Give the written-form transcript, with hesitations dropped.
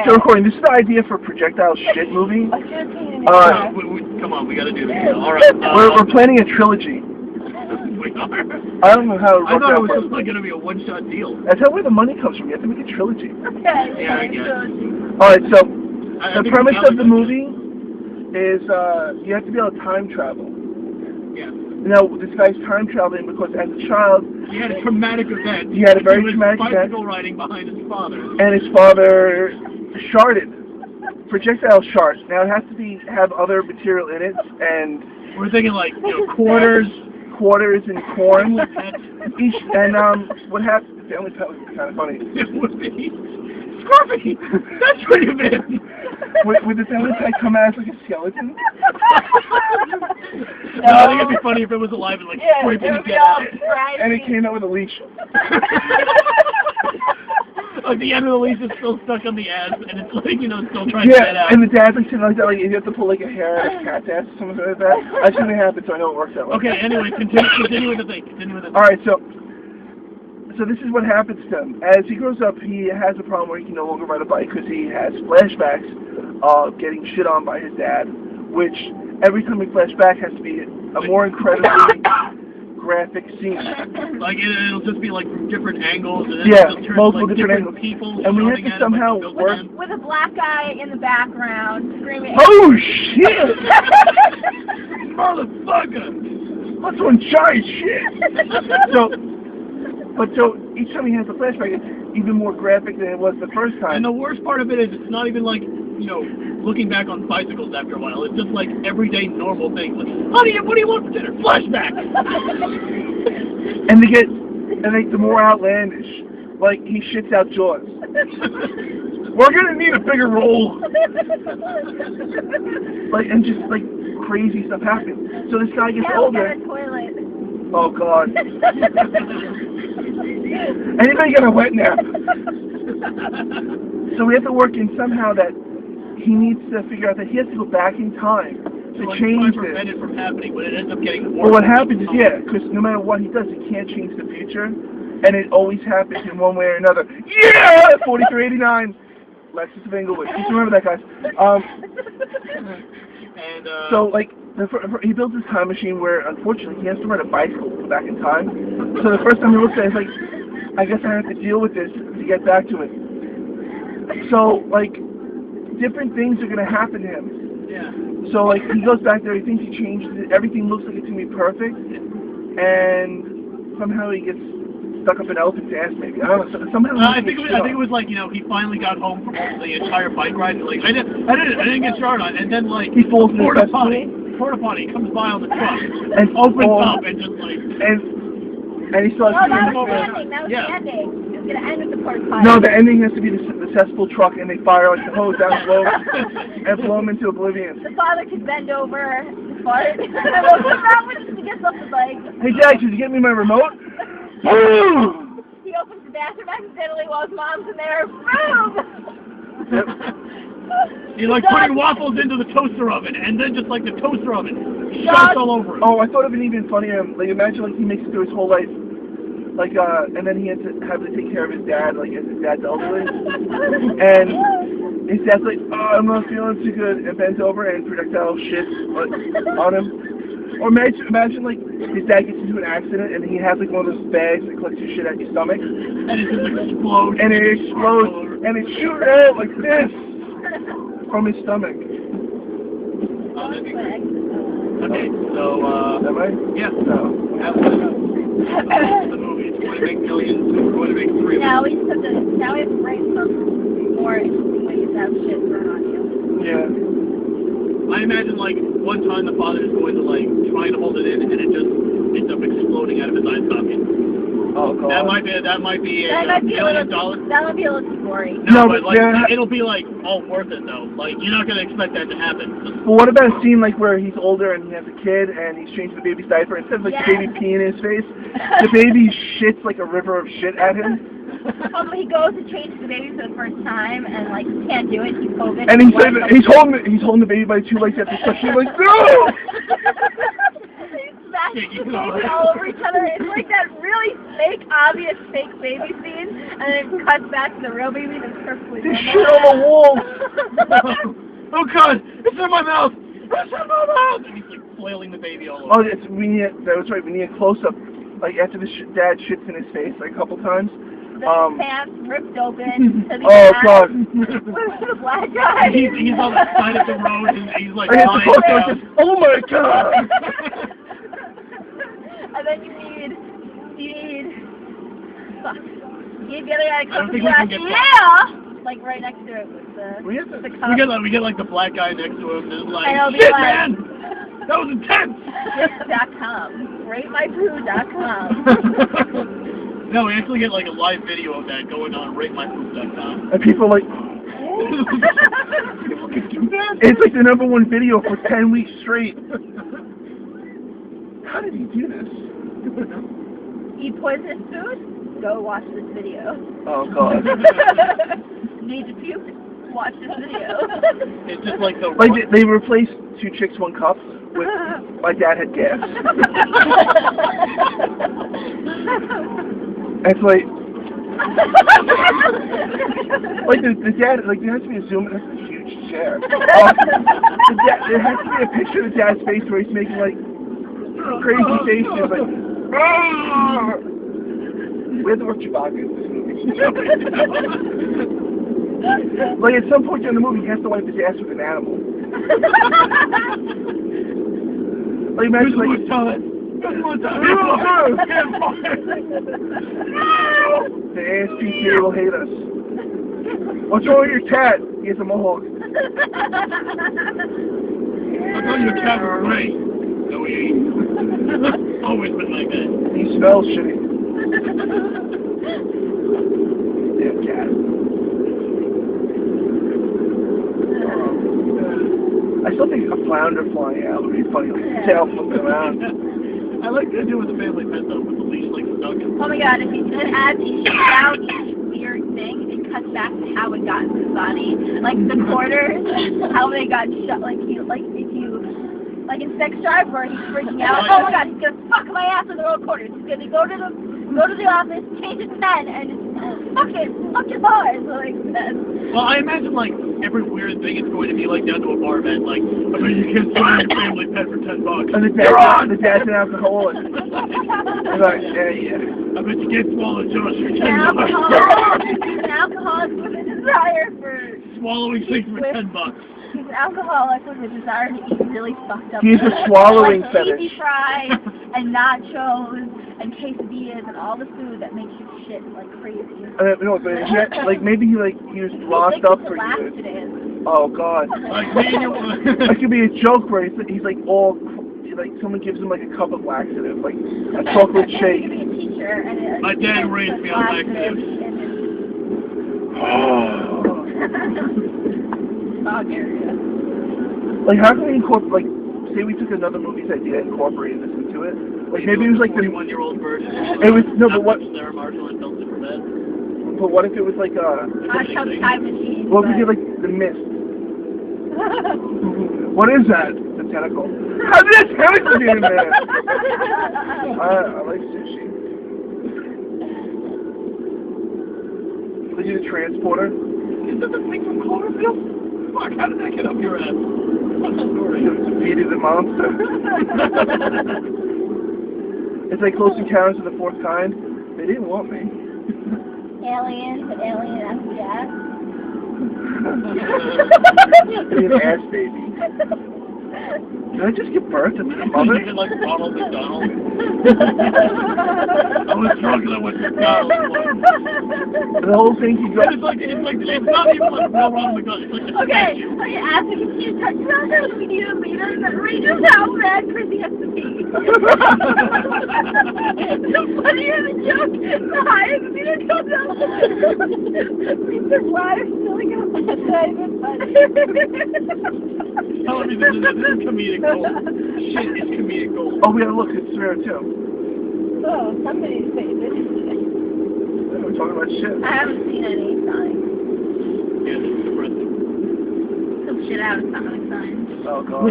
So recording. This is the idea for projectile shit movie. Come on, we gotta do this. All right. We're planning a trilogy. We are. I don't know how it worked I thought it out. was just gonna be a one-shot deal. That's how where the money comes from. You have to make a trilogy. Yeah, I guess. Alright, so I the think premise of the good. movie is you have to be able to time travel. Yeah. Now, this guy's time traveling because as a child, He had a traumatic event. He had a very traumatic event. Bicycle riding behind his father. And his father sharded. Projectile shards. Now, it has to have other material in it, and we're thinking like, quarters and corn. Each, and what happened? The family pet was kind of funny. It would be Scorpion. That's what you meant. Would the family pet come out as like a skeleton? No, I think it'd be funny if it was alive and like scraping to get out. And it came out with a leash. Like the end of the leash is still stuck on the ass, and it's like, still trying to get out. And the dad's like sitting like that, like you have to pull like a hair out of a cat's ass or something like that. I've seen it happen, so I know it works that way. Okay, anyway, continue with the thing. Alright, so this is what happens to him. As he grows up, he has a problem where he can no longer ride a bike because he has flashbacks of getting shit on by his dad, which every time he flash back has to be a more incredibly graphic scene. Like it'll just be like from different angles, and multiple like different angles. People, and we have to somehow work with a black guy in the background screaming. Oh shit! Motherfucker! That's one giant shit. So each time he has a flashback, it's even more graphic than it was the first time. And the worst part of it is it's not even like, looking back on bicycles after a while. It's just like everyday normal things. Like, what do you want for dinner? Flashback! And the more outlandish. Like, he shits out Jaws. We're gonna need a bigger role. And just crazy stuff happens. So this guy gets older. Oh God. Anybody got a wet nap? So we have to work in somehow that he needs to figure out that he has to go back in time to change it. Prevent it from happening, but it ends up getting worse. Well, what happens is, because no matter what he does, he can't change the future, and it always happens in one way or another. Yeah! 4389! Lexus of Inglewood. Just remember that, guys. So, he builds this time machine where, unfortunately, he has to ride a bicycle to go back in time. So the first time he looks at it, it's I guess I have to deal with this to get back to it. So, different things are going to happen to him. Yeah. So, he goes back there, he thinks he changes it, everything looks like it's going to be perfect, and somehow he gets stuck up an elephant's ass, maybe. I don't know, somehow... I think it was he finally got home from the entire bike ride, and I didn't get started on it, and then, he falls in the porta potty comes by on the truck, and opens up, and just and he starts... that was the ending, that was the ending. It was going to end with the porta potty. No, the ending has to be the cesspool truck, and they fire the hose down below and blow him into oblivion. The father could bend over, fart, and then what happens when he gets off the bike? Hey, Jack, did you get me my remote? He opens the bathroom accidentally while his mom's in there. Boom! Yep. He's putting waffles into the toaster oven, and then just the toaster oven shots all over him. Oh, I thought it would be even funnier. Imagine he makes it through his whole life, and then he has to have to take care of his dad, as his dad's elderly, and his dad's I'm not feeling too good, and bends over and projectile shits on him. Or imagine his dad gets into an accident and he has one of those bags that collects your shit out your stomach. And it just explodes. And it explodes and it shoots out like this from his stomach. Okay, so am I? Yeah. No. The movie. It's going to make millions. It's going to make $3 million. Now we have to write some more interesting ways to have shit thrown on you. Yeah. I imagine one time the father is going to trying to hold it in, and it just ends up exploding out of his eye socket. Oh God. That might be $1 million. That might be a little gory. No, but it'll be all worth it though. You're not gonna expect that to happen. Well, what about a scene where he's older and he has a kid and he's changing the baby's diaper, instead of the baby peeing in his face, the baby shits like a river of shit at him. He goes to change the baby for the first time and can't do it. He's COVID. And he's holding the baby by 2 legs at the suction. He's like, no! He's shaking all over each other. It's like that really fake, obvious fake baby scene, and then it cuts back to the real baby that's perfectly There's normal. shit on the walls. Oh God, it's in my mouth! It's in my mouth! And he's like flailing the baby all over. Oh, that was right. We need a close-up, like after the dad shits in his face like a couple times. The pants ripped open to the Oh ass. God. The black guy. He's on the side of the road and he's like I hit the lying close-up. down. Just, oh my God. And then you need fuck. You get the guy I don't to think come we to can the get yeah! Like right next to it with the We have to- the We cup. get like the black guy next to him and it's like, And it'll be shit like- man! That was intense! Shit.com. RateMyPoo.com. No, we actually get like a live video of that going on RateMyPoop.com. And people are like, People can do that? it's like the #1 video for 10 weeks straight. How did he do this? Eat poisonous food? Go watch this video. Oh God. Need to puke? Watch this video. It's just like the Like they replaced 2 chicks, 1 cup with my dad had gas. It's like the dad, like there has to be a zoom. That's a huge chair. There has to be a picture of the dad's face where he's making like crazy faces, like. Where the fuck Chewbacca in this movie? Like at some point in the movie, he has to wipe his ass with an animal. Like imagine like. The ASPCA will hate us. What's wrong with your cat? He has a mohawk. I thought your cat was great. No, he ain't. Always been like that. He smells shitty. Damn cat. I still think a flounder flying out would be funny, like tail flipping around. I like the idea with the family pet though, with the leash like stuck in. Oh my God, if you could add each out each weird thing, it cuts back to how it got into his body. Like the quarters, how they got shut, like if you, like in Sex Drive where he's freaking out, oh my God, he's gonna fuck my ass with the road quarters. He's gonna go to the office, change his pen, and just fuck his bars, like that. Well, I imagine like every weird thing is going to be like down to a bar event, like, I bet you can sell your family pet for $10. And the dad's an alcoholic. He's like, yeah. I bet you can't swallow Josh for $10. He's an alcoholic with a desire for Swallowing things for $10. He's an alcoholic with a desire to eat really fucked up He's food. a swallowing like fetish. cheesy fries and nachos and quesadillas and all the food that makes you shit like crazy. No, but like maybe he was locked up for years. Oh God. Like me and your That could be a joke where he's like all like someone gives him like a cup of laxative, like a chocolate shake. Be a teacher and My dad raised me on laxatives. Dog area. Like how can we incorporate? Like say we took another movie's idea and incorporated this into it. Like maybe it was like the 21-year-old version. It was no, but what? Sarah Marshall and Bill Superbad. But what if it was like Hot tub time machine. what if we did like the mist? What is that? The tentacle. How did that tentacle get in there? I like sushi. Was he the transporter? Is that the thing from Cloverfield? Fuck, how did that get up your ass? What's the story? Defeated the monster. It's like Close Encounters of the Fourth Kind. They didn't want me. Aliens, alien after death. Be an ass baby. Did I just give birth to the mother? You like Ronald McDonald. I was drunk and I went to McDonald's. The whole thing he got. It's not even like real Ronald McDonald. It's like a Okay, statue. so you ask if you touch around us, we need a leader that reads how bad Chrissy has to be. The funnier the joke, the higher the meter goes up. Mr. Bladder filling up. That's not even funny. Tell me this is comedic gold. Shit is comedic gold. Oh, we gotta look. It's rare too. Oh, somebody's favorite. We're talking about shit. I haven't seen any signs. Yeah, this is depressing. Some shit out of Sonic signs. Oh God.